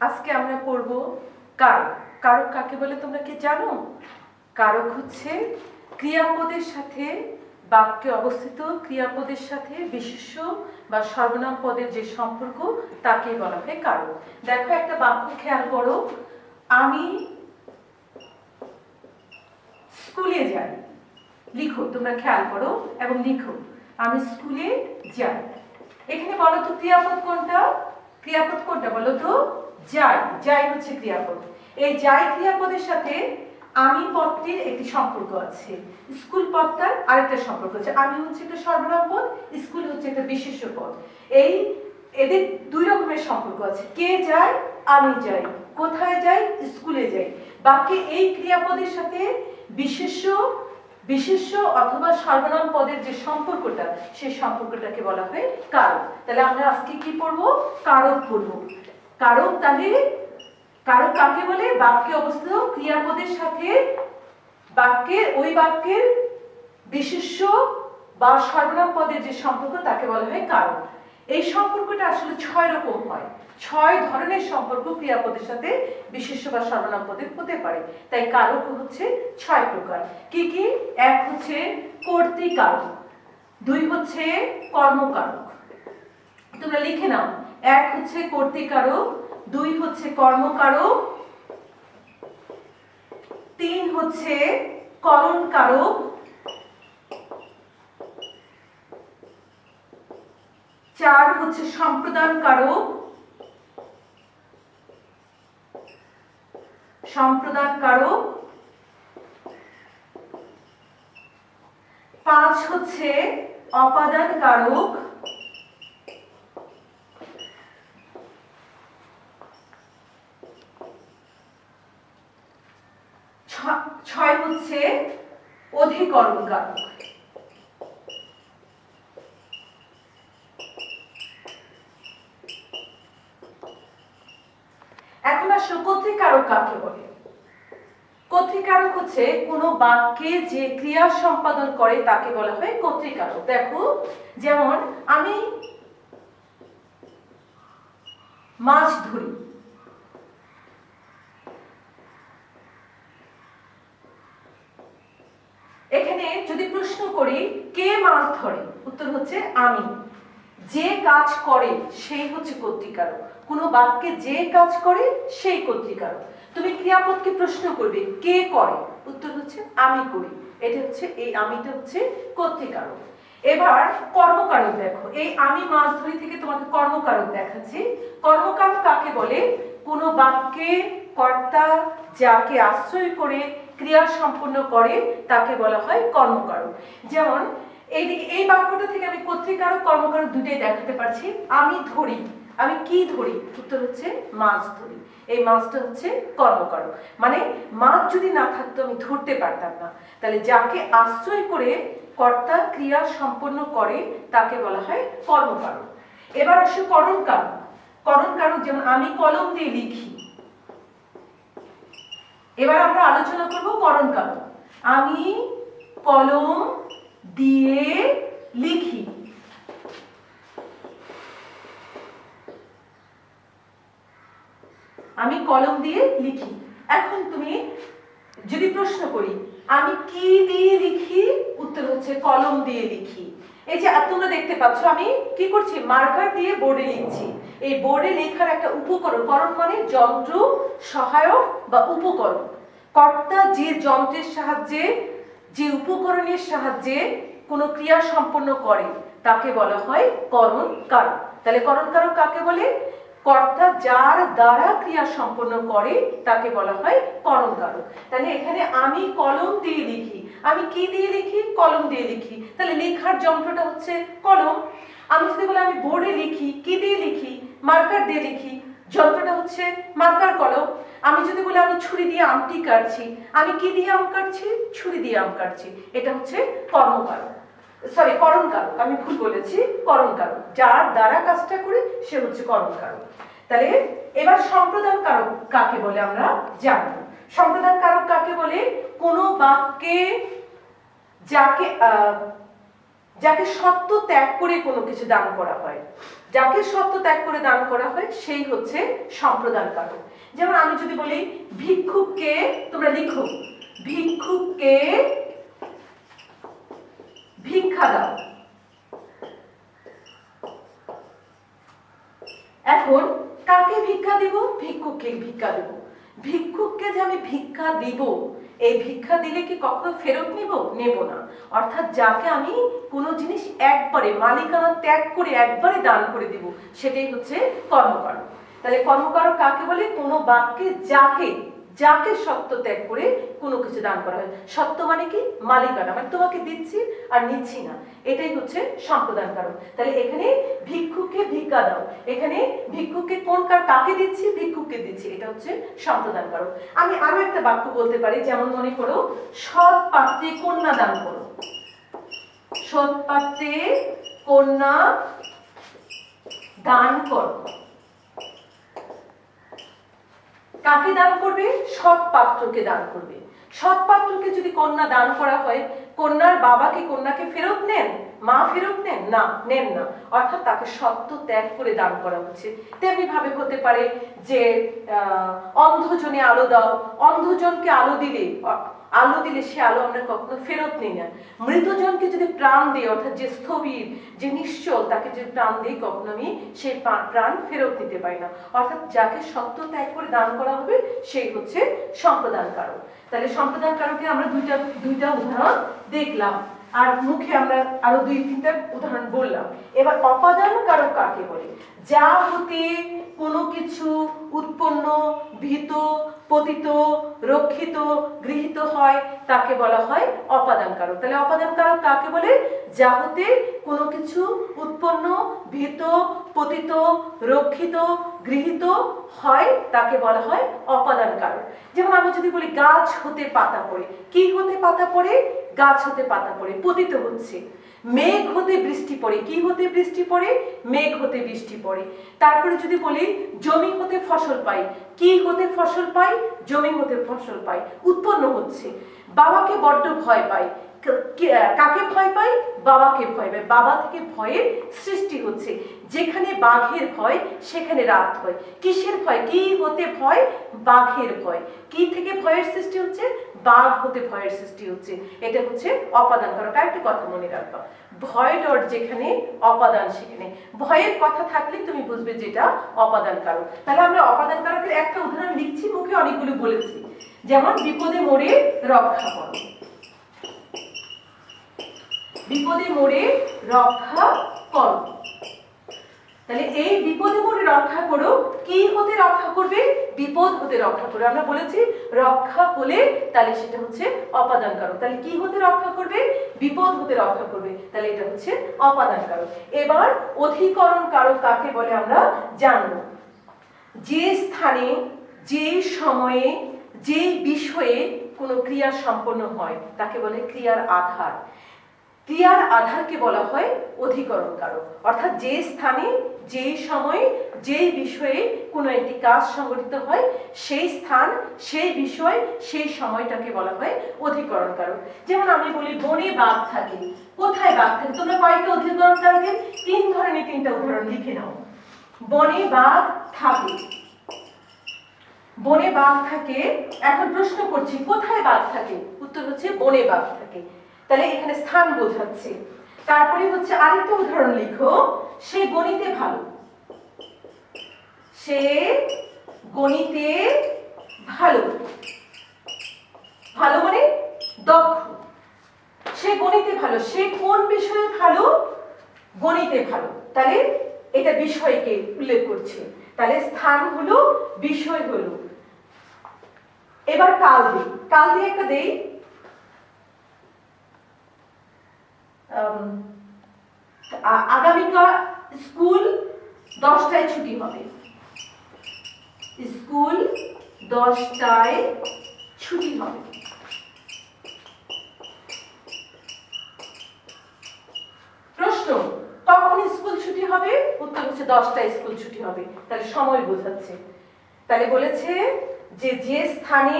আজকে আমরা পড়ব কারক। কারক কাকে বলে তোমরা কি জানো? কারক হচ্ছে ক্রিয়াপদের সাথে বাক্যে অবস্থিত ক্রিয়াপদের সাথে বিশেষ্য বা সর্বনাম পদের যে সম্পর্ক তাকে বলা হয় কারক। দেখো একটা বাক্য খেয়াল করো, আমি স্কুলে যাই। লিখো, তোমরা খেয়াল করো এবং লিখো, আমি স্কুলে যাই। এখানে বলো তো ক্রিয়াপদ কোনটা? ক্রিয়াপদ কোনটা বলো তো? যাই। যাই হচ্ছে ক্রিয়াপদ। এই যাই ক্রিয়াপদের সাথে আমি পদটির একটি সম্পর্ক আছে, স্কুল পদটার আরেকটা সম্পর্ক আছে। আমি হচ্ছে একটা সর্বনাম পদ, স্কুল হচ্ছে একটা বিশেষ্য পদ। এই এদের দুই রকমের সম্পর্ক আছে। কে যায়? আমি যাই। কোথায় যাই? স্কুলে যাই। বাকি এই ক্রিয়াপদের সাথে বিশেষ্য অথবা সর্বনাম পদের যে সম্পর্কটা, সেই সম্পর্কটাকে বলা হয় কারক। তাহলে আমরা আজকে কি পড়বো? কারক পড়বো। কারক তাহলে কারক কাকে বলে? বাক্যে অবস্থিত ক্রিয়াপদের সাথে ওই বাক্যের বিশেষ্য বা সর্বনাম পদের যে সম্পর্ক তাকে বলা হয় কারক। এই সম্পর্কটা আসলে 6 রকম হয়। 6 ধরনের সম্পর্ক ক্রিয়াপদের সাথে বিশেষ্য বা সর্বনাম পদের হতে পারে। তাই কারক হচ্ছে 6 প্রকার। কি কি? 1 হচ্ছে কর্তৃকারক, 2 হচ্ছে কর্মকারক। তোমরা লিখে নাও, 1 হচ্ছে কর্তৃকারক, 2 হচ্ছে কর্মকারক, 3 হচ্ছে করণকারক, 4 হচ্ছে সম্প্রদানকারক, 5 হচ্ছে অপাদানকারক, 6 হচ্ছে অধিকরণকারক। এখন আসো কর্তৃকারক কাকে বলে? কর্তৃকারক হচ্ছে কোনো বাক্যে যে ক্রিয়া সম্পাদন করে তাকে বলা হয় কর্তৃকারক। দেখো, যেমন আমি মাছ ধরি। এখানে যদি প্রশ্ন করি কে মাছ ধরে, উত্তর হচ্ছে আমি। যে কাজ করে সেই হচ্ছে কর্তৃকারক। কোনো বাক্যে যে কাজ করে সেই কর্তৃকারক। তুমি ক্রিয়াপদকে প্রশ্ন করবে কে করে, উত্তর হচ্ছে আমি করি। এটা হচ্ছে এই আমিটা হচ্ছে কর্তৃকারক। এবার কর্মকারক দেখো, এই আমি মাছ ধরি থেকে তোমাকে কর্মকারক দেখাচ্ছি। কর্মকারক কাকে বলে? কোনো বাক্যে কর্তা যাকে আশ্রয় করে ক্রিয়া সম্পন্ন করে তাকে বলা হয় কর্মকারক। যেমন এই বাক্যটা থেকে আমি কর্তৃকারক কর্মকারক দুটোই দেখাতে পারছি। আমি ধরি, আমি কি ধরি? উত্তর হচ্ছে মাছ ধরি। এই মাছটা হচ্ছে কর্মকারক। মানে মাছ যদি না থাকতো আমি ধরতে পারতাম না। তাহলে যাকে আশ্রয় করে কর্তা ক্রিয়া সম্পন্ন করে তাকে বলা হয় কর্মকারক। এবার আসে করণকারক। করণকারক যেমন আমি কলম দিয়ে লিখি। এবার আমরা আলোচনা করব করণকারক। আমি কলম দিয়ে লিখি। আমি কলম দিয়ে লিখি। এখন তুমি যদি প্রশ্ন করি আমি কি দিয়ে লিখি, উত্তর হচ্ছে কলম দিয়ে লিখি। এই যে তোমরা দেখতে পাচ্ছ আমি কি করছি, মার্কার দিয়ে বোর্ডে লিখছি। এই বোর্ডে লেখার একটা উপকরণ, করণ মানে যন্ত্র, সহায়ক বা উপকরণ। কর্তা যে যন্ত্রের সাহায্যে, যে উপকরণের সাহায্যে কোনো ক্রিয়া সম্পন্ন করে তাকে বলা হয় করণকারক। তাহলে করণকারক কাকে বলে? কর্তা যার দ্বারা ক্রিয়া সম্পন্ন করে তাকে বলা হয় করণকারক। তাহলে এখানে আমি কলম দিয়ে লিখি, আমি কি দিয়ে লিখি? কলম দিয়ে লিখি। তাহলে লেখার যন্ত্রটা হচ্ছে কলম। আমি যদি বলি আমি বোর্ডে লিখি, কি দিয়ে লিখি? মার্কার দিয়ে লিখি, যন্ত্রটা হচ্ছে মার্কার কলম। আমি যদি বলি আমি ছুরি দিয়ে আমটি কাটছি, আমি কি দিয়ে আম কাটছি? ছুরি দিয়ে আম কাটছি। এটা হচ্ছে করণকারক, করণকারক। আমি ভুল বলেছি, করণকারক। যার দ্বারা কাজটা করে সে হচ্ছে করণকারক। তাহলে এবার সম্প্রদানকারক কাকে বলে আমরা জানব। সম্প্রদানকারক কাকে বলে? কোনো বাক্যে যাকে সত্য ত্যাগ করে কোনো কিছু দান করা হয়। যাকে সত্য ত্যাগ করে দান করা হয় সেই হচ্ছে সম্প্রদানকারক। যেমন আমি যদি বলি ভিক্ষুককে, তোমরা লিখো ভিক্ষুককে ভিক্ষা দাও। এখন কাকে ভিক্ষা দিব? ভিক্ষুককে ভিক্ষা দেব। ভিক্ষুককে যে আমি ভিক্ষা দিব, এই ভিক্ষা দিলে কি কখনো ফেরত নিব? নেব না। অর্থাৎ যাকে আমি কোনো জিনিস একবারে মালিকানা ত্যাগ করে একবারে দান করে দিব, সেটাই হচ্ছে কর্মকারক। তাহলে কর্মকারক কাকে বলে? কোনো বাক্যে যাকে যাকে সত্য ত্যাগ করে কোনো কিছু দান করা হয়। সত্য মানে কি? মালিকানা, মানে তোমাকে দিচ্ছি আর নিচ্ছি না, এটাই হচ্ছে সম্প্রদানকারক। তাহলে এখানে ভিক্ষুককে ভিক্ষা দাও, এখানে ভিক্ষুককে কাকে দিচ্ছি? ভিক্ষুককে দিচ্ছি, এটা হচ্ছে সম্প্রদানকারক। আমি আরো একটা বাক্য বলতে পারি, যেমন মনে করো সৎ পাত্রে কন্যা দান করো। সৎ পাত্রে কন্যা দান করো। কাকে দান করবে? সৎ পাত্রকে দান করবে। সৎ পাত্রকে যদি কন্যা দান করা হয়, কন্যার বাবা কি কন্যাকে ফেরত নেন? মা ফেরত নেন না, নেন না। অর্থাৎ তাকে সত্য ত্যাগ করে দান করা হচ্ছে। তেমনি ভাবে হতে পারে যে অন্ধজনে আলো দাও। অন্ধজনকে আলো দিলে সে আলো আমরা কখনো ফেরত নিই না। মৃতজনকে যদি প্রাণ দিই, অর্থাৎ যে স্থবির, যে নিশ্চল, তাকে যদি প্রাণ দিই, কখনো আমি সেই প্রাণ ফেরত নিতে পারি না। অর্থাৎ যাকে সত্য ত্যাগ করে দান করা হবে সেই হচ্ছে সম্প্রদানকারক। তাহলে সম্প্রদানকারকে আমরা দুইটা উদাহরণ দেখলাম, আর মুখে আমরা আরো 2-3টা উদাহরণ বললাম। এবার অপাদানকারক কাকে বলে? যা হতে কোনো কিছু উৎপন্ন, ভীত, পতিত, রক্ষিত, গৃহীত হয় তাকে বলা হয় অপাদানকারক। তাহলে অপাদানকারক কাকে বলে? যা হতে কোনো কিছু উৎপন্ন, ভীত, পতিত, রক্ষিত, গৃহীত হয় তাকে বলা হয় অপাদানকারক। যেমন আমি যদি বলি গাছ হতে পাতা পড়ে, কি হতে পাতা পড়ে? গাছ হতে পাতা পড়ে, পতিত হচ্ছে। মেঘ হতে বৃষ্টি পড়ে, কি হতে বৃষ্টি পড়ে? মেঘ হতে বৃষ্টি পড়ে। তারপরে যদি বলি জমি হতে ফসল পাই, কি হতে ফসল পাই? জমি হতে ফসল পাই, উৎপন্ন হচ্ছে। বাবাকে বড্ড ভয় পাই, কাকে ভয় পাই? বাবাকে ভয় পাই, বাবা থেকে ভয়ের সৃষ্টি হচ্ছে। যেখানে বাঘের ভয় সেখানে রাত হয়। কিসের ভয়? কি হতে ভয়? বাঘের ভয়। কি থেকে ভয়ের সৃষ্টি হচ্ছে? বাঘ হতে ভয়ের সৃষ্টি হচ্ছে। এটা হচ্ছে অপাদানকারক। একটা কথা মনে রাখবা, ভয় ডট যেখানে, অপাদান সেখানে। ভয়ের কথা থাকলে তুমি বুঝবে যেটা অপাদানকারক। তাহলে আমরা অপাদানকারকের একটা উদাহরণ লিখছি, মুখে অনেকগুলো বলেছি। যেমন বিপদে মোরে রক্ষা করো। বিপদে মোরে রক্ষা করো। তাহলে এই বিপদে মোরে রক্ষা করো, কি হতে রক্ষা করবে? বিপদ হতে রক্ষা করবে। আমরা বলেছি রক্ষা হলে তাহলে সেটা হচ্ছে অপাদানকারক। তাহলে কি হতে রক্ষা করবে? বিপদ হতে রক্ষা করবে, তাহলে এটা হচ্ছে অপাদানকারক। এবার অধিকরণ কারক কাকে বলে আমরা জানবো। যে স্থানে, যে সময়ে, যে বিষয়ে কোনো ক্রিয়া সম্পন্ন হয় তাকে বলে ক্রিয়ার আধার। ক্রিয়ার আধারকে বলা হয় অধিকরণ কারক। অর্থাৎ যে স্থানে, যে সময়ে, যে বিষয়ে কোনো একটি কাজ সংঘটিত হয়, সেই স্থান, সেই বিষয়, সেই সময়টাকে বলা হয় অধিকরণ কারক। যেমন আমি বলি বনে বাঘ থাকে, কোথায় বাঘ থাকে? তোমরা কয়েকটা অধিকরণ কারকের 3 ধরনের 3টা উদাহরণ লিখে নাও। বনে বাঘ থাকে, বনে বাঘ থাকে। এখন প্রশ্ন করছি কোথায় বাঘ থাকে? উত্তর হচ্ছে বনে বাঘ থাকে। তাহলে এখানে স্থান বোঝাচ্ছে। তারপরে হচ্ছে আরেকটা উদাহরণ লিখো, সে গণিতে ভালো। সে গণিতে ভালো, ভালো মানে দক্ষ। সে গণিতে ভালো, সে কোন বিষয়ে ভালো? গণিতে ভালো। তাহলে এটা বিষয়কে উল্লেখ করছে। তাহলে স্থান হলো, বিষয় হলো। এবার কাল দিই, কাল দিয়ে একটা দেই। আগামীকাল স্কুল 10টায় ছুটি হবে। স্কুল 10টায় ছুটি হবে। প্রশ্ন, কখন স্কুল ছুটি হবে? উত্তর হচ্ছে 10টায় স্কুল ছুটি হবে। তাহলে সময় বোঝাচ্ছে। তাহলে বলেছে যে যে স্থানে,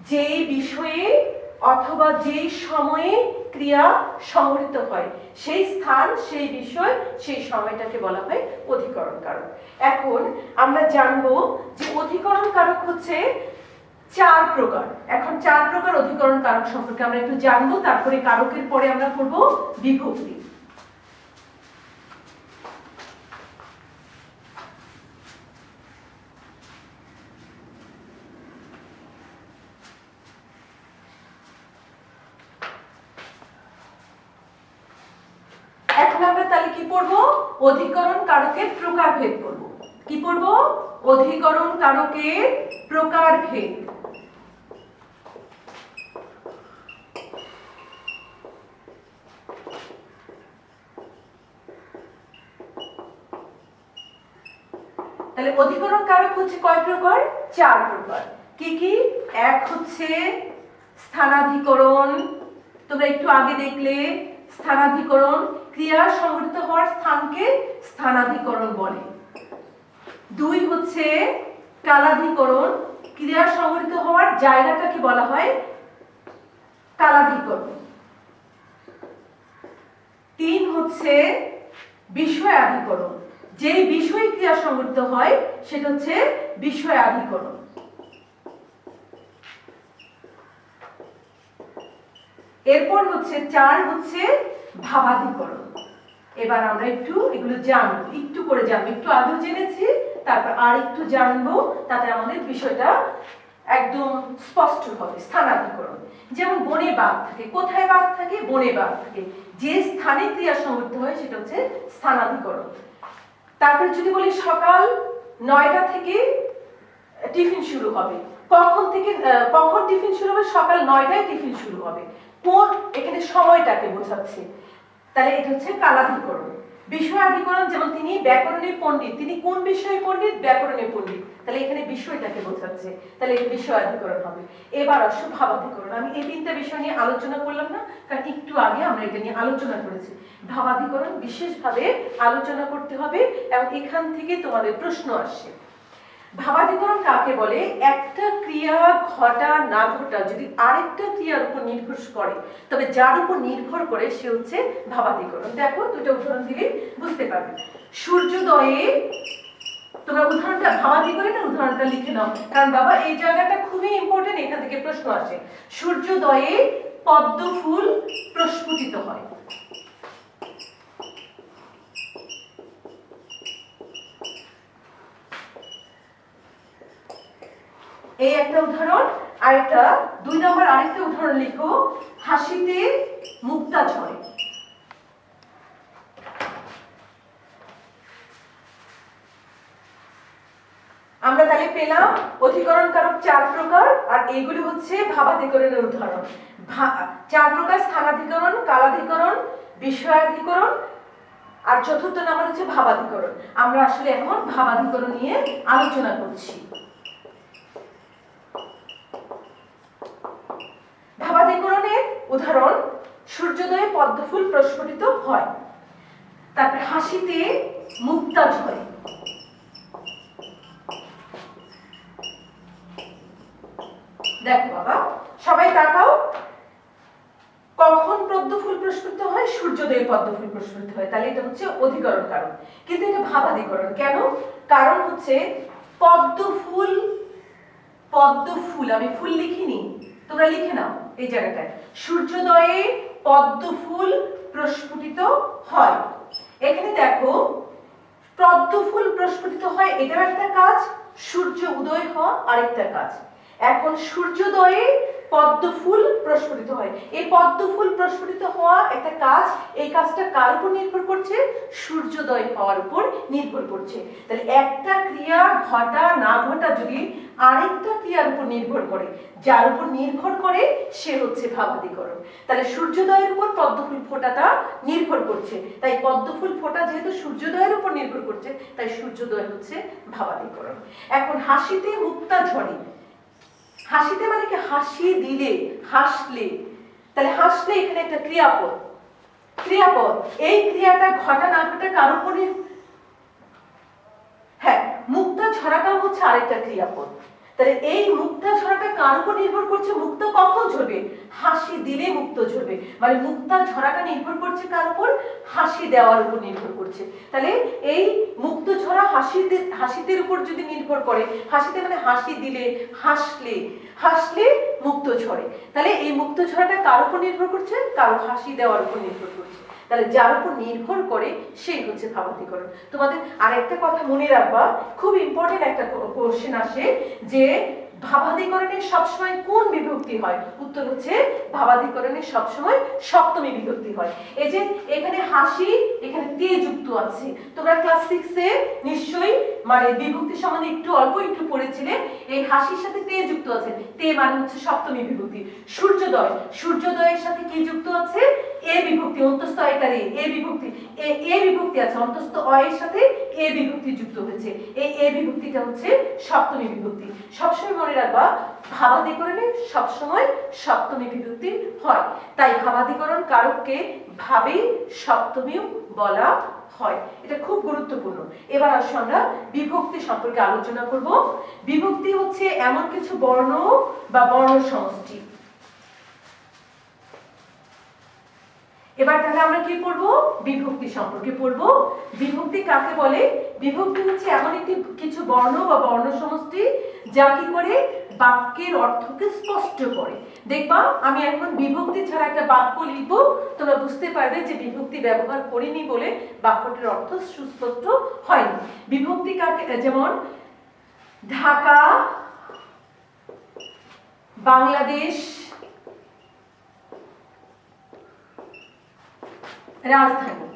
যেই বিষয়ে অথবা যেই সময়ে ক্রিয়া সংঘটিত হয়, সেই স্থান, সেই বিষয়, সেই সময়টাকে বলা হয় অধিকরণ কারক। এখন আমরা জানবো যে অধিকরণ কারক হচ্ছে 4 প্রকার। এখন 4 প্রকার অধিকরণ কারক সম্পর্কে আমরা একটু জানবো, তারপরে কারকের পরে আমরা করব বিভক্তি। এখন আমরা তাহলে কি পড়বো? অধিকরণ কারকের প্রকারভেদ পড়ব। কি পড়ব? অধিকরণ কারকের প্রকারভেদ। তাহলে অধিকরণ কারক হচ্ছে কয় প্রকার? 4 প্রকার। কি কি? এক হচ্ছে স্থানাধিকরণ, তোমরা একটু আগে দেখলে স্থানাধিকরণ, ক্রিয়া সংঘটিত হওয়ার স্থানকে স্থানাধিকরণ বলে। 2 হচ্ছে কালাধিকরণ, ক্রিয়া সংঘটিত হওয়ার জায়গাটাকে বলা হয় কালাধিকরণ। 3 হচ্ছে বিষয়াধিকরণ, যে বিষয় ক্রিয়া সংঘটিত হয় সেটা হচ্ছে বিষয়াধিকরণ। এরপর হচ্ছে 4 হচ্ছে ভাবাধিকরণ। এবার আমরা একটু এগুলো জানবো, একটু করে জানবো, একটু আগেও জেনেছি, তারপর আর একটু জানবো, তাতে আমাদের বিষয়টা একদম স্পষ্ট হবে। স্থানাধিকরণ, যেমন বনে বাঘ থাকে। কোথায় বাঘ থাকে? বনে বাঘ থাকে। যে স্থানে ক্রিয়া সংঘটিত হয় সেটা হচ্ছে স্থানাধিকরণ। তারপর যদি বলি সকাল 9টা থেকে টিফিন শুরু হবে, কখন টিফিন শুরু হবে? সকাল 9টায় টিফিন শুরু হবে। কোন, এখানে সময়টাকে বোঝাচ্ছে, তাহলে এটা হচ্ছে কালাধিকরণ। বিষয়াধিকরণ, যেমন তিনি ব্যাকরণের পণ্ডিত, তিনি কোন বিষয়ে পণ্ডিত? ব্যাকরণের পণ্ডিত, তাহলে এখানে বিষয়টাকে বোঝাচ্ছে, তাহলে এটা বিষয়াধিকরণ হবে। এবার আসো ভাবাধিকরণ। আমি এই 3টা বিষয় নিয়ে আলোচনা করলাম না, কারণ একটু আগে আমরা এটা নিয়ে আলোচনা করেছি। ভাবাধিকরণ বিশেষভাবে আলোচনা করতে হবে এবং এখান থেকে তোমাদের প্রশ্ন আসে। ভাবাধিকরণ কাকে বলে? একটা ক্রিয়া ঘটা না ঘটা যদি আরেকটা ক্রিয়ার উপর নির্ভর করে, তবে যার উপর নির্ভর করে সে হচ্ছে ভাবাধিকরণ। দেখো, দুটো উদাহরণ দিলে বুঝতে পারবে। সূর্যোদয়ে, তোমরা উদাহরণটা ভাবাধিকরণের উদাহরণটা লিখে নাও, কারণ বাবা এই জায়গাটা খুবই ইম্পর্টেন্ট, এখান থেকে প্রশ্ন আসে। সূর্যোদয়ে পদ্ম ফুল প্রস্ফুটিত হয়। এই একটা উদাহরণ। আরেকটা 2 নম্বর আরেকটা উদাহরণ লিখো, হাসিতে মুক্তা ঝরে। আমরা তাহলে পেলাম অধিকরণ কারক 4 প্রকার, আর এইগুলি হচ্ছে ভাবাধিকরণের উদাহরণ। 4 প্রকার: স্থানাধিকরণ, কালাধিকরণ, বিষয়াধিকরণ, আর চতুর্থ নাম্বার হচ্ছে ভাবাধিকরণ। আমরা আসলে এখন ভাবাধিকরণ নিয়ে আলোচনা করছি। ভাবাধিকরণের উদাহরণ: সূর্যোদয়ে পদ্মফুল প্রস্ফুটিত হয়, তারপর হাসিতে মুক্তা ঝরে। দেখো বাবা, সবাই তাকাও, কখন পদ্মফুল প্রস্ফুটিত হয়? সূর্যোদয়ে পদ্মফুল প্রস্ফুটিত হয়, তাহলে এটা হচ্ছে অধিকরণ কারণ। কিন্তু এটা ভাবাধিকরণ কেন? কারণ হচ্ছে পদ্মফুল, আমি ফুল লিখিনি, তোমরা লিখে নাও এই জায়গাটায়। সূর্যোদয়ে পদ্মফুল প্রস্ফুটিত হয়। এখানে দেখো, পদ্মফুল প্রস্ফুটিত হয় এটাও একটা কাজ, সূর্য উদয় হওয়া আরেকটা কাজ। এখন সূর্যোদয়ে পদ্মফুল প্রস্ফুটিত হয়, এই পদ্মফুল প্রস্ফুটিত হওয়া একটা কাজ, এই কাজটা কার উপর নির্ভর করছে? সূর্যোদয় হওয়ার উপর নির্ভর করছে। তাহলে একটা ক্রিয়া ঘটা না ঘটা যদি আরেকটা ক্রিয়ার উপর নির্ভর করে, যার উপর নির্ভর করে সে হচ্ছে ভাবাধিকরণ। তাহলে সূর্যোদয়ের উপর পদ্মফুল ফোটাটা নির্ভর করছে, তাই পদ্মফুল ফোটা যেহেতু সূর্যোদয়ের উপর নির্ভর করছে, তাই সূর্যোদয় হচ্ছে ভাবাধিকরণ। এখন হাসিতে মুক্তা ঝরে, হাসিতে মানে কি? হাসি দিলে, হাসলে, তাহলে হাসলে এখানে একটা ক্রিয়াপদ, এই ক্রিয়াটা ঘটা না ঘটা কার উপর? হ্যাঁ, মুক্তা ঝরাটাও হচ্ছে আরেকটা ক্রিয়াপদ। তাহলে এই মুক্তা ঝরাটা কার উপর নির্ভর করছে? মুক্তা কখন ঝরবে? হাসি দিলে মুক্ত ঝরবে। মানে মুক্তা ঝরাটা নির্ভর করছে কার উপর? হাসি দেওয়ার উপর নির্ভর করছে। তাহলে এই মুক্ত ঝরা হাসিদের উপর যদি নির্ভর করে, হাসিতে মানে হাসি দিলে, হাসলে মুক্ত ঝরে। তাহলে এই মুক্ত ঝরাটা কার উপর নির্ভর করছে? কারো হাসি দেওয়ার উপর নির্ভর করছে। তাহলে যার উপর নির্ভর করে সেই হচ্ছে ভাবাতীকরণ। তোমাদের আরেকটা কথা মনে রাখবা, খুব ইম্পর্টেন্ট একটা কোশ্চেন আসে যে ভাবাতীকরণে সবসময় কোন বিভক্তি হয়? উত্তর হচ্ছে ভাবাতীকরণে সবসময় সপ্তমী বিভক্তি হয়। এই যে এখানে হাসি, এখানে তে যুক্ত আছে। তোমরা ক্লাস 6 এ নিশ্চয়ই মানে বিভক্তি সম্বন্ধে একটু পড়েছিলে। এই হাসির সাথে তে যুক্ত আছে, তে মানে হচ্ছে সপ্তমী বিভক্তি। সূর্যোদয়ের সাথে কি যুক্ত আছে? এ বিভক্তি, অন্তস্থ অয়কারে এ বিভক্তি, এ বিভক্তি আছে, অন্তস্থ অয়ের সাথে এ বিভক্তি যুক্ত হয়েছে। এই এ বিভক্তিটা হচ্ছে সপ্তমী বিভক্তি। সবসময় মনে রাখবা ভাবাতীকরণে সবসময় সপ্তমী বিভক্তি হয়। তাই ভাবাতীকরণ কারককে ভাবে সপ্তমীও বলা হয়। এটা খুব গুরুত্বপূর্ণ। এবার আসো আমরা বিভক্তি সম্পর্কে আলোচনা করব। বিভক্তি হচ্ছে এমন কিছু বর্ণ বা বর্ণ সমষ্টি। এবার তাহলে আমরা কি পড়ব? বিভক্তি সম্পর্কে পড়ব। বিভক্তি কাকে বলে? বিভক্তি হচ্ছে এমন একটি কিছু বর্ণ বা বর্ণ সমষ্টি যা কি করে বাক্যের অর্থকে স্পষ্ট করে। দেখবা আমি এখন বিভক্তি ছাড়া একটা বাক্য লিখব, তোমরা বুঝতে পারবে যে বিভক্তি ব্যবহার করিনি বলে বাক্যটির অর্থ সুস্পষ্ট হয়নি। বিভক্তি কাকে, যেমন ঢাকা, বাংলাদেশ, রাজধানী।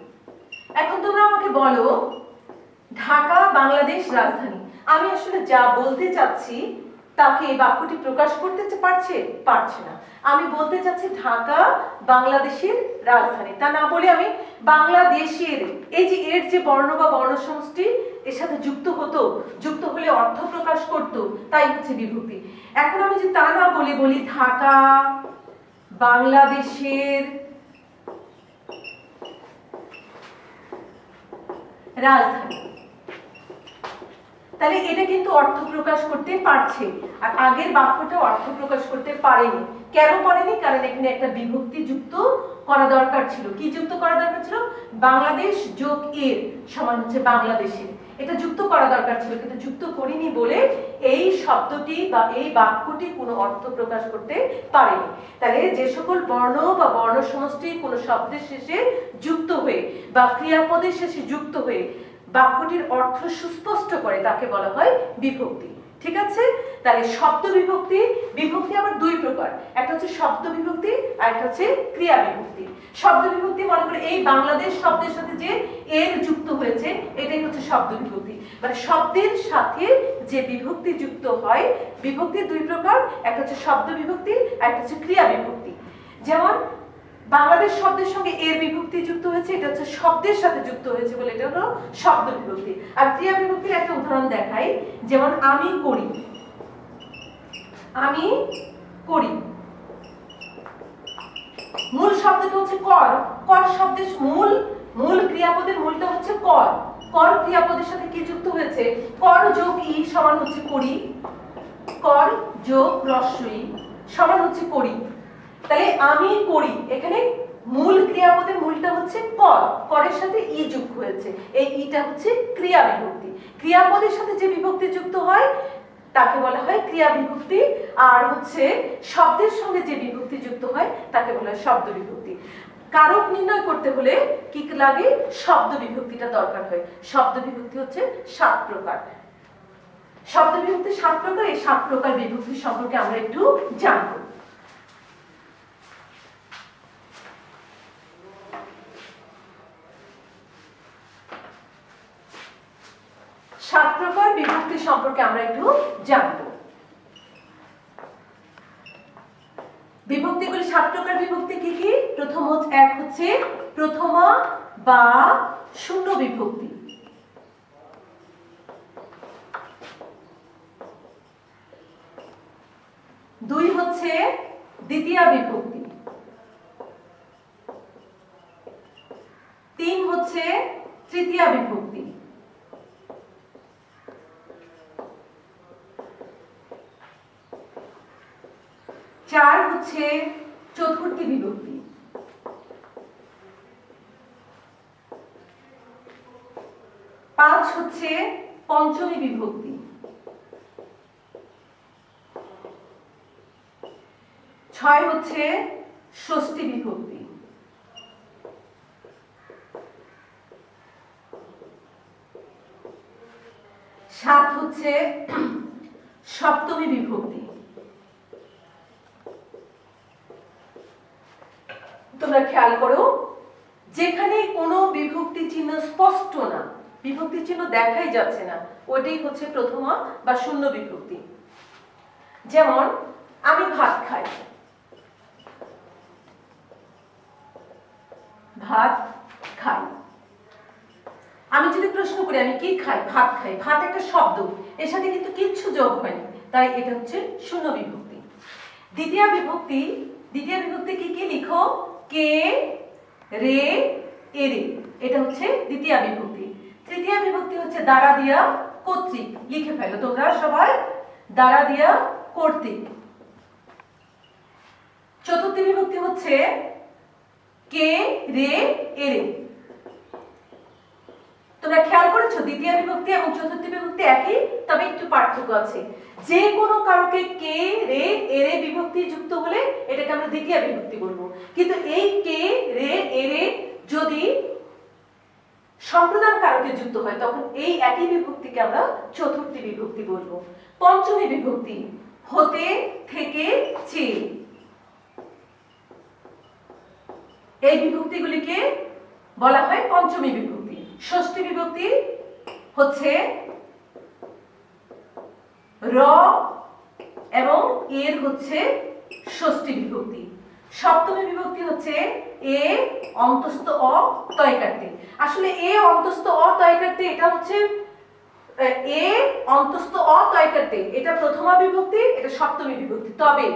এখন তোমরা আমাকে বলো ঢাকা, বাংলাদেশ, রাজধানী। আমি আসলে যা বলতে চাচ্ছি তাকে এই বাক্যটি প্রকাশ করতে পারছে না। আমি বলতে চাচ্ছি ঢাকা বাংলাদেশের রাজধানী, তা না বলে আমি বাংলাদেশের, এই যে এর যে বর্ণ বা বর্ণ সমষ্টি এর সাথে যুক্ত হলে অর্থ প্রকাশ করত, তাই হচ্ছে বিভক্তি। এখন আমি যে তা না বলি ঢাকা বাংলাদেশের রাজধানী, তাহলে এটা কিন্তু অর্থ প্রকাশ করতে পারছে। আর আগের বাক্যটা অর্থ প্রকাশ করতে পারেনি। কেন পারেনি? কারণ এখানে একটা বিভক্তি যুক্ত করা দরকার ছিল। কি যুক্ত করা দরকার ছিল? বাংলাদেশ যোগ এর সমান হচ্ছে বাংলাদেশের, এটা যুক্ত করা দরকার ছিল, কিন্তু যুক্ত করিনি বলে এই শব্দটি বা এই বাক্যটি কোনো অর্থ প্রকাশ করতে পারেনি। তাহলে যে সকল বর্ণ বা বর্ণ সমষ্টি কোনো শব্দের শেষে যুক্ত হয়ে বা ক্রিয়াপদের শেষে যুক্ত হয়ে বাক্যটির অর্থ সুস্পষ্ট করে তাকে বলা হয় বিভক্তি। ঠিক আছে? তাহলে শব্দ বিভক্তি, বিভক্তি আবার দুই প্রকার, একটা হচ্ছে শব্দ বিভক্তি আর একটা হচ্ছে ক্রিয়া বিভক্তি। শব্দ বিভক্তি মনে করে এই বাংলাদেশ শব্দের সাথে যে এর যুক্ত হয়েছে এটাই হচ্ছে শব্দ বিভক্তি। মানে শব্দের সাথে যে বিভক্তি যুক্ত হয়, বিভক্তি দুই প্রকার, একটা হচ্ছে শব্দ বিভক্তি আর একটা হচ্ছে ক্রিয়া বিভক্তি। যেমন বাংলাদেশ শব্দের সঙ্গে এর বিভক্তি যুক্ত হয়েছে, এটা হচ্ছে শব্দের সাথে যুক্ত হয়েছে বলে এটা হলো শব্দ বিভক্তি। আর ক্রিয়া বিভক্তির একটা উদাহরণ দেখাই, যেমন আমি করি, আমি করি। মূল শব্দটা হচ্ছে কর, কর শব্দের মূল ক্রিয়াপদের মূলটা হচ্ছে কর। কর ক্রিয়াপদের সাথে কি যুক্ত হয়েছে? কর যোগ ই সমান হচ্ছে করি, কর যোগ রস্বই সমান হচ্ছে করি। তাহলে আমি করি, এখানে মূল ক্রিয়াপদের মূলটা হচ্ছে কর, করের সাথে ই যুক্ত হয়েছে, এই ইটা হচ্ছে ক্রিয়া বিভক্তি। ক্রিয়াপদের সাথে যে বিভক্তি যুক্ত হয় তাকে বলা হয় ক্রিয়া বিভক্তি, আর হচ্ছে শব্দের সঙ্গে যে বিভক্তি যুক্ত হয় তাকে বলা হয় শব্দ বিভক্তি। কারক নির্ণয় করতে হলে কি লাগে? শব্দ বিভক্তিটা দরকার হয়। শব্দ বিভক্তি হচ্ছে 7 প্রকার। শব্দ বিভক্তি 7 প্রকার। এই 7 প্রকার বিভক্তি সম্পর্কে আমরা একটু জানব। সাত প্রকার বিভক্তি সম্পর্কে আমরা একটু জানব। বিভক্তিগুলি 7 প্রকার বিভক্তি কি কি? এক হচ্ছে প্রথমা বা শূন্য বিভক্তি। দুই হচ্ছে দ্বিতীয়া বিভক্তি। 3 হচ্ছে তৃতীয়া বিভক্তি। 4 হচ্ছে চতুর্থী বিভক্তি, 5 হচ্ছে পঞ্চমী বিভক্তি, 6 হচ্ছে ষষ্ঠী বিভক্তি, 7 হচ্ছে সপ্তমী বিভক্তি। তোমরা খেয়াল করো, যেখানে কোনো বিভক্তি চিহ্ন স্পষ্ট না, বিভক্তি চিহ্ন দেখাই যাচ্ছে না, ওইটাই হচ্ছে প্রথমা বা শূন্য বিভক্তি। যেমন আমি ভাত খাই, ভাত খাই। আমি যদি প্রশ্ন করি আমি কি খাই, ভাত খাই, ভাত একটা শব্দ, এর সাথে কিন্তু কিচ্ছু যোগ হয়নি, তাই এটা হচ্ছে শূন্য বিভক্তি। দ্বিতীয় বিভক্তি, দ্বিতীয় বিভক্তি কি কি লিখো, কে রে এরে, এটা হচ্ছে দ্বিতীয় বিভক্তি। তৃতীয় বিভক্তি হচ্ছে দ্বারা দিয়া কর্তৃক, লিখে ফেলো তোমরা সবাই, দ্বারা দিয়া কর্তৃক। চতুর্থ বিভক্তি হচ্ছে কে রে এরে। তোমরা খেয়াল করেছো দ্বিতীয় বিভক্তি এবং চতুর্থ বিভক্তি একই, তবে একটু পার্থক্য আছে। যে কোনো কারকে কে রে এরে বিভক্তি যুক্ত হলে এটাকে আমরা দ্বিতীয় বিভক্তি বলবো, কিন্তু এই কে রে এরে যদি সম্প্রদান কারকে যুক্ত হয় তখন এই একই বিভক্তিকে আমরা চতুর্থী বিভক্তি বলবো। পঞ্চমী বিভক্তি হতে থেকে চেয়ে, এই বিভক্তিগুলিকে বলা হয় পঞ্চমী বিভক্তি। ষষ্ঠী বিভক্তি হচ্ছে র এবং এর হচ্ছে ষষ্ঠী বিভক্তি। সপ্তমী বিভক্তি হচ্ছে এ অন্তস্থ অ তয়কার্তে। আসলে এ অন্তস্থ অ তয়কার্তে এটা হচ্ছে এ অন্তস্থ অ তয়কার্তে, এটা প্রথমা বিভক্তি, এটা সপ্তমী বিভক্তি। তবে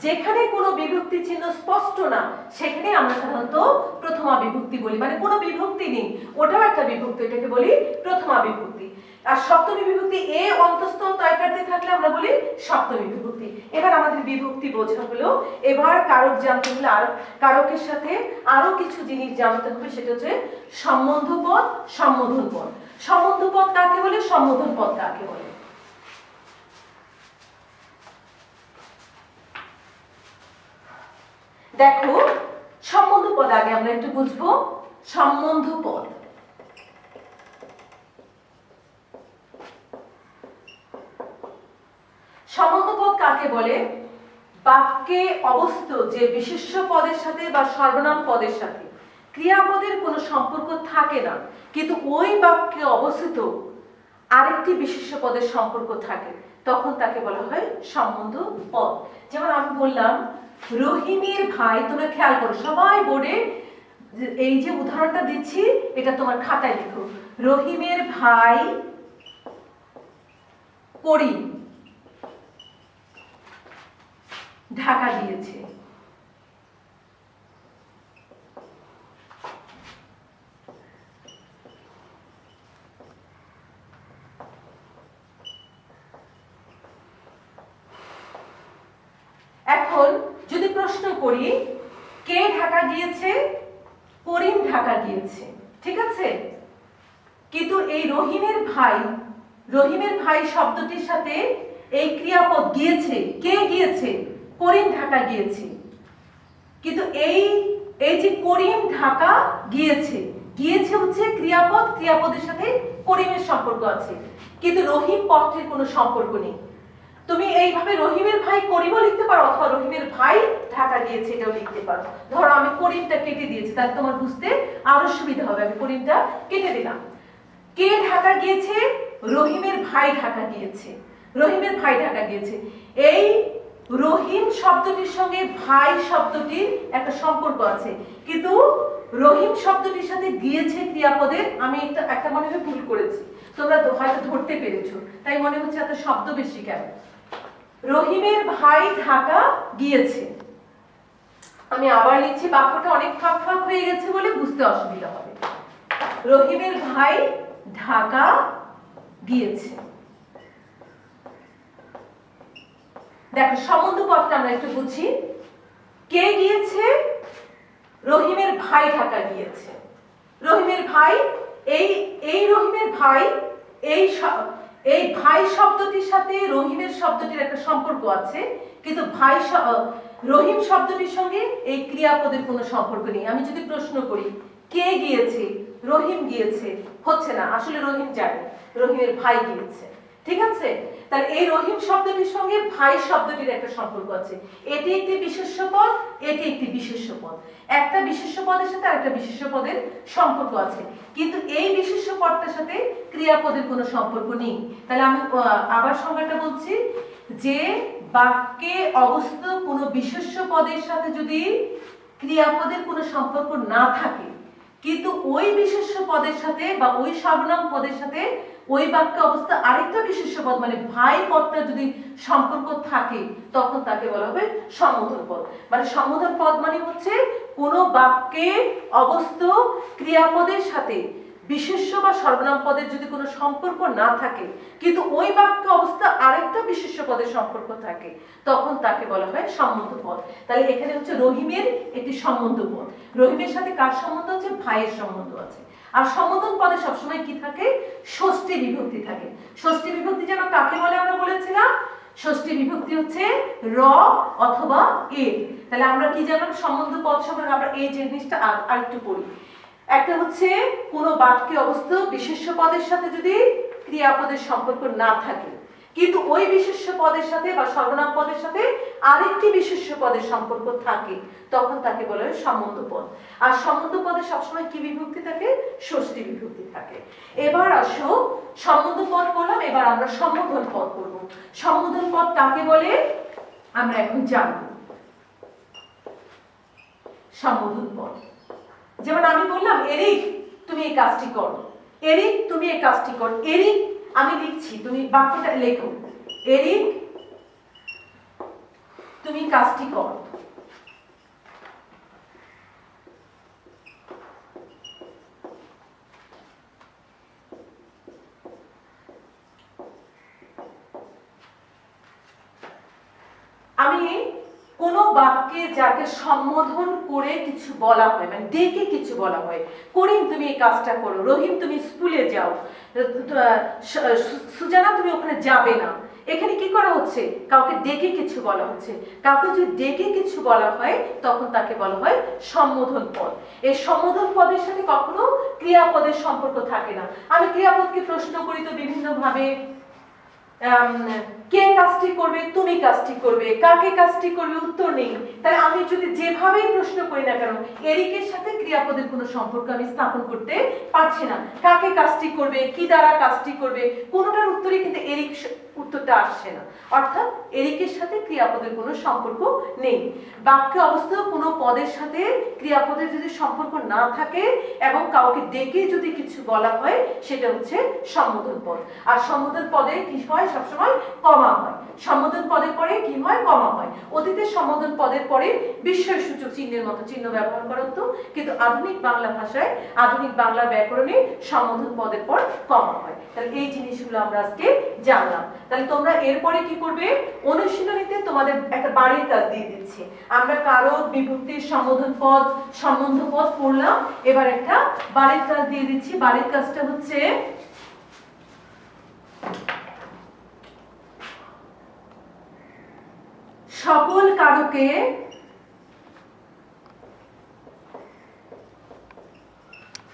যেখানে কোনো বিভক্তি চিহ্ন স্পষ্ট না সেখানে আমরা সাধারণত প্রথমা বিভক্তি বলি, মানে কোনো বিভক্তি নেই ওটাও একটা বিভক্তি, এটাকে বলি প্রথমা বিভক্তি। আর সপ্তমী বিভক্তি এ অন্তস্থ তয়কার্তে থাকলে আমরা বলি সপ্তমী বিভক্তি। এবার আমাদের বিভক্তি বোঝা হলো, এবার কারক জানতে হলে আর কারকের সাথে আরো কিছু জিনিস জানতে হবে, সেটা হচ্ছে সম্বন্ধ পদ, সম্বোধন পদ। সম্বন্ধ পদ কাকে বলে, সম্বোধন পদ কাকে বলে? দেখো সম্বন্ধ পদ আগে আমরা একটু বুঝবো। সম্বন্ধ পদ, সম্বন্ধ পদ কাকে বলে? বাক্যে অবস্থিত যে বিশেষ্য পদের সাথে বা সর্বনাম পদের সাথে ক্রিয়াপদের কোনো সম্পর্ক থাকে না, কিন্তু ওই বাক্যে অবস্থিত আরেকটি বিশেষ্য পদের সম্পর্ক থাকে, তখন তাকে বলা হয় সম্বন্ধ পদ। যেমন আমি বললাম রহিমের ভাই, তোমরা খেয়াল করো সবাই বোর্ডে এই যে উদাহরণটা দিচ্ছি এটা তোমার খাতায় লিখো। রহিমের ভাই করিম ঢাকা গিয়েছে। এখন যদি প্রশ্ন করি কে ঢাকা গিয়েছে, করিম ঢাকা গিয়েছে, ঠিক আছে, কিন্তু এই রহিমের ভাই শব্দটির সাথে এই ক্রিয়াপদ গিয়েছে, কে গিয়েছে, করিম ঢাকা গিয়েছে, কিন্তু এই যে করিম ঢাকা গিয়েছে, গিয়েছে হচ্ছে ক্রিয়াপদ, ক্রিয়াপদের সাথে করিমের সম্পর্ক আছে, কিন্তু রহিম পদটির কোনো সম্পর্ক নেই। তুমি এইভাবে রহিমের ভাই করিমও লিখতে পারো, অথবা রহিমের ভাই ঢাকা গিয়েছে এটাও লিখতে পারো। ধরো আমি করিমটা কেটে দিয়েছি, তাহলে তোমার বুঝতে আরো সুবিধা হবে, আমি করিমটা কেটে দিলাম। কে ঢাকা গিয়েছে, রহিমের ভাই ঢাকা গিয়েছে, রহিমের ভাই ঢাকা গিয়েছে। এই রহিম শব্দটির সঙ্গে ভাই শব্দটির একটা সম্পর্ক আছে, কিন্তু রহিম শব্দটির সাথে গিয়েছে ক্রিয়াপদের আমি একটা মনে হয় ভুল করেছি, তোমরা হয়তো ধরতে পেরেছো, তাই মনে হচ্ছে এত শব্দ বেশি কেন। রহিমের ভাই ঢাকা গিয়েছে, আমি আবার লিখছি, বাক্যটা অনেক ফাঁক ফাঁক হয়ে গেছে বলে বুঝতে অসুবিধা হবে। রহিমের ভাই ঢাকা গিয়েছে। দেখো সম্বন্ধ পদটা আমরা একটু বুঝি। কে গিয়েছে? রহিমের ভাই ঢাকা গিয়েছে। রহিমের ভাই, এই রহিমের ভাই, এই ভাই শব্দটির সাথে রহিমের শব্দটির একটা সম্পর্ক আছে, কিন্তু রহিম শব্দটির সঙ্গে এই ক্রিয়াপদের কোনো সম্পর্ক নেই। আমি যদি প্রশ্ন করি কে গিয়েছে, রহিম গিয়েছে, হচ্ছে না, আসলে রহিম যায়নি, রহিমের ভাই গিয়েছে। ঠিক আছে, তাহলে এই রহিম শব্দটির সঙ্গে ভাই শব্দটির একটা সম্পর্ক আছে। এটি একটি বিশেষ্য পদ, এটি একটি বিশেষ্য পদ। একটা বিশেষ্য পদের সাথে আরেকটা বিশেষ্য পদের সম্পর্ক আছে, কিন্তু এই বিশেষ্য পদটার সাথে ক্রিয়াপদের কোনো সম্পর্ক নেই। তাহলে আমি আবার সংজ্ঞাটা বলছি, যে বাক্যে অবস্থিত কোনো বিশেষ্য পদের সাথে যদি ক্রিয়াপদের কোনো সম্পর্ক না থাকে, কিন্তু ওই বিশেষ্য পদের সাথে বা ওই সর্বনাম পদের সাথে ওই বাক্যে অবস্থা আরেকটা বিশেষ্য পদ মানে ভাই পদটা যদি সম্পর্ক থাকে, তখন তাকে বলা হবে সম্বোধন পদ। মানে সম্বোধন পদ মানে হচ্ছে কোনো বাক্যে অবস্থিত ক্রিয়াপদের সাথে বিশেষ্য বা সর্বনাম পদের যদি কোনো সম্পর্ক না থাকে, কিন্তু ওই বাক্য অবস্থা আরেকটা বিশেষ্য পদের সম্পর্ক থাকে, তখন তাকে বলা হয় সম্বন্ধ পদ। তাহলে এখানে হচ্ছে রহিমের একটি সম্বন্ধ পদ। রহিমের সাথে কার সম্বন্ধ আছে? ভাইয়ের সম্বন্ধ আছে। আর সম্বোধন পদে সবসময় কি থাকে? ষষ্ঠী বিভক্তি থাকে। ষষ্ঠী বিভক্তি যেন কাকে বলে আমরা বলেছিলাম? ষষ্ঠী বিভক্তি হচ্ছে র অথবা এ। তাহলে আমরা কি জানলাম সম্বন্ধ পদ সম্পর্কে? আমরা এই জিনিসটা আরেকটু পড়ি। একটা হচ্ছে কোনো বাক্যে অবস্থিত বিশেষ্য পদের সাথে যদি ক্রিয়াপদের সম্পর্ক না থাকে, কিন্তু ওই বিশেষ্য পদের সাথে বা সর্বনাম পদের সাথে আরেকটি বিশেষ্য পদের সম্পর্ক থাকে, তখন তাকে বলা হয় সম্বন্ধ পদ। আর সম্বন্ধ পদে সবসময় কি বিভক্তি থাকে? ষষ্ঠী বিভক্তি থাকে। এবার আসো, সম্বন্ধ পদ করলাম, এবার আমরা সম্বোধন পদ করব। সম্বোধন পদ কাকে বলে আমরা এখন জানব। সম্বোধন পদ যেমন আমি বললাম, এরিক তুমি এই কাজটি করো, এরিক তুমি এই কাজটি করো। এরিক আমি লিখছি, তুমি বাক্যটা লেখো, এরিক তুমি কাজটি করো। আমি কোন বাক্যে যাকে সম্বোধন করে কিছু বলা হয়, মানে ডেকে কিছু বলা হয়, করিম তুমি এই কাজটা করো, রহিম তুমি স্কুলে যাও, সুজানা তুমি ওখানে যাবে না। এখানে কি করা হচ্ছে? কাউকে ডেকে কিছু বলা হচ্ছে। কাউকে যদি ডেকে কিছু বলা হয়, তখন তাকে বলা হয় সম্বোধন পদ। এই সম্বোধন পদের সাথে কখনো ক্রিয়াপদের সম্পর্ক থাকে না। আমি ক্রিয়াপদকে প্রশ্ন করি তো বিভিন্ন ভাবে, কে কাজটি করবে? তুমি কাজটি করবে। কাকে কাজটি করবে? উত্তর নেই। তাহলে আমি যদি যেভাবেই প্রশ্ন করি না কেন, এরিকের সাথে ক্রিয়াপদের কোনো সম্পর্ক আমি স্থাপন করতে পারছি না। কাকে কাজটি করবে, কি দ্বারা কাজটি করবে, কোনোটার উত্তরে কিন্তু এরিক উত্তরটা আসছে না। অর্থাৎ এরিকের সাথে ক্রিয়াপদের কোনো সম্পর্ক নেই। বাক্যে অবস্থিত কোনো পদের সাথে ক্রিয়াপদের যদি সম্পর্ক না থাকে এবং কাউকে ডেকে যদি কিছু বলা হয়, সেটা হচ্ছে সম্বোধন পদ। আর সম্বোধন পদে কি হয়? সবসময় কমা হয়। সম্বোধন পদের পরে কি হয়? কমা হয়। অতীতে সম্বোধন পদের পরে বিস্ময়সূচক চিহ্নের মতো চিহ্ন ব্যবহার করা হতো, কিন্তু আধুনিক বাংলা ভাষায়, আধুনিক বাংলা ব্যাকরণে সম্বোধন পদের পর কমা হয়। তাহলে এই জিনিসগুলো আমরা আজকে জানলাম। তাহলে তোমরা এরপরে কি করবে? অনুশীলনীতে তোমাদের একটা বাড়ির কাজ দিয়ে দিচ্ছি। আমরা কারক, বিভক্তির, সম্বোধন পদ, সম্বন্ধ পদ পড়লাম, এবার একটা বাড়ির কাজ দিয়ে দিচ্ছি। বাড়ির কাজটা হচ্ছে সকল কারকে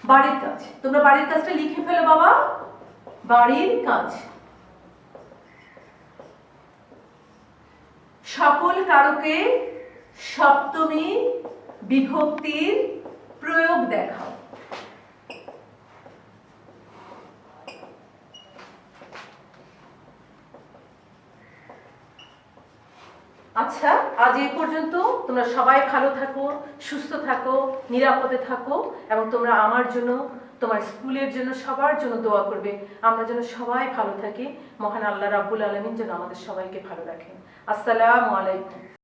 বাড়ির কাজ। তোমরা বাড়ির কাজটা লিখে ফেলো বাবা। বাড়ির কাজ, সকল কারকে সপ্তমী বিভক্তির প্রয়োগ দেখাও। আচ্ছা, আজ এই পর্যন্ত। তোমরা সবাই ভালো থাকো, সুস্থ থাকো, নিরাপদে থাকো, এবং তোমরা আমার জন্য, তোমার স্কুলের জন্য, সবার জন্য দোয়া করবে। আমরা যেন সবাই ভালো থাকি। মহান আল্লাহ রাব্বুল আলামিন যেন আমাদের সবাইকে ভালো রাখেন। আসসালামু আলাইকুম।